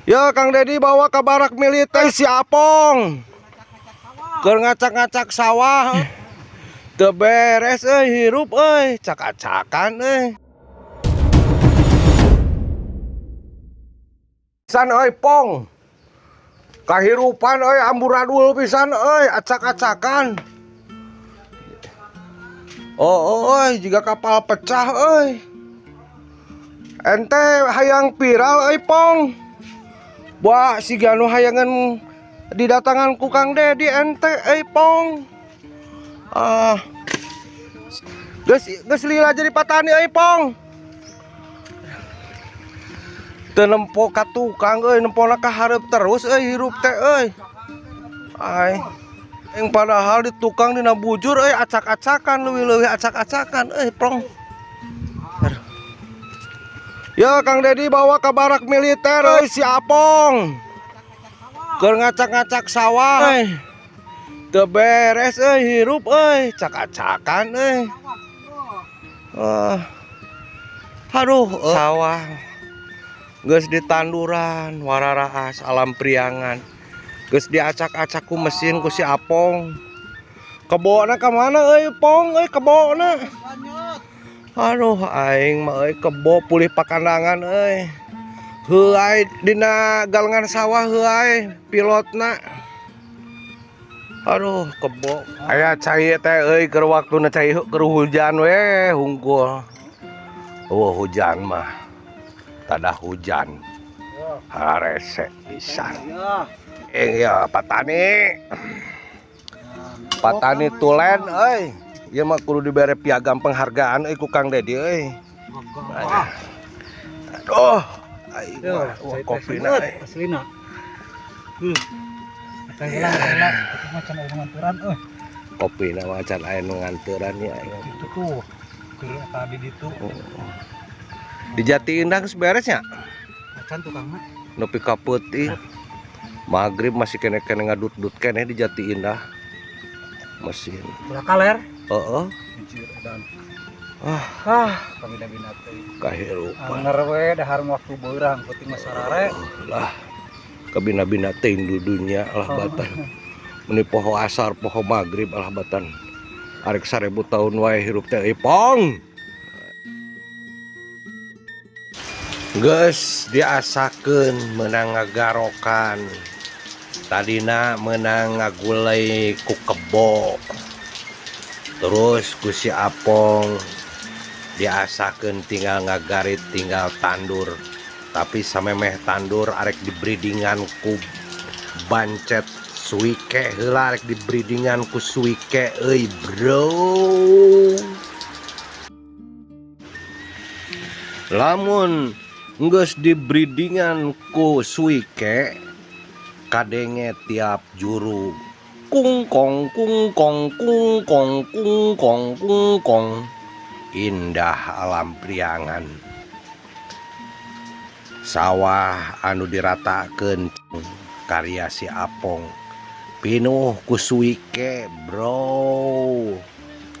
Ya Kang Dedi bawa ke barak militer si Apong. Keur ngacak-ngacak sawah. Teu beres hirup cak-cakan pisan Pong. Kahirupan amburadul pisan acak-acakan. Jika kapal pecah ente hayang viral Pong. Wah, si Ganu hayangan didatangan ku Kang Dedi ente Pong. Geus lila jadi patani Pong. Teu nempo ka tukang nempona ka hareup terus hirup teh yang padahal di tukang dina bujur acak-acakan leuwih acak-acakan Pong. Ya Kang Dedi bawa ke barak militer si Apong. Keur ngacak-ngacak sawah teu beres hirup cak-acakan sawah geus ditanduran wararaas alam priangan geus diacak-acak ku mesin ku si Apong. Kebona ka mana Pong kebona? Aing mah kebo pulih pakandangan heuai dina galengan sawah heuai pilotna. Kebo aya cai teh keur waktuna cai keur hujan we hungkul. Hujan mah tada hujan harese pisan. Ya patani tulen ieu mah kudu dibere piagam penghargaan ku Kang Dedi kopina aslina. Macan aya nganturan kopina macan aya nganturan ya. Itu tuh keur tadi ditu. Di Jati Indah geus beres nya? Macan tukang mah Nepi ka peuting. Magrib masih kene-kene ngadut-dut kene di Jati Indah. Mesin. Ulah kaler. Heeh. Hijir dan kabina-bina teh. Kahirupan. Anger we dahar waktu beurang peuting masarare. Lah. Kabina-bina teh dudunya lah batan. Meni poho asar, poho magrib lah batan. Arek 1000 tahun wae hirup teh Pong. Geus diasakeun meunang ngagarokan. Tadina meunang ngagulai ku kebo. Terus ku si Apong diasakeun tinggal ngagarit tinggal tandur. Tapi samemeh tandur arek di breedingan ku bancet suike heula arek di breedingan ku suike bro. Lamun geus di breedingan ku suike kadenge tiap juru kungkong kungkong kungkong kungkong kungkong indah alam priangan. Sawah anu diratakeun karya si Apong pinuh ku suike bro.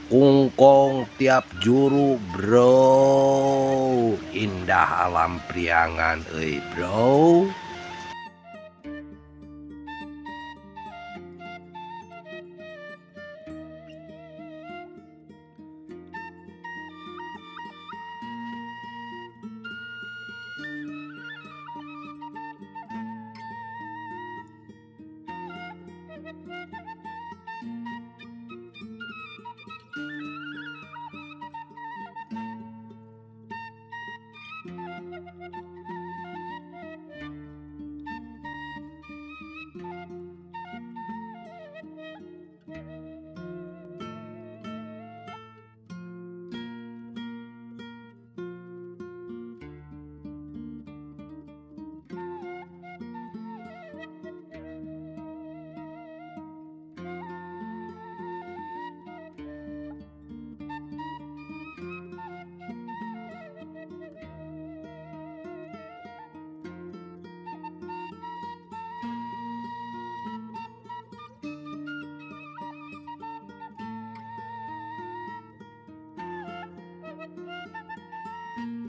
Kungkong tiap juru bro. Indah alam priangan bro.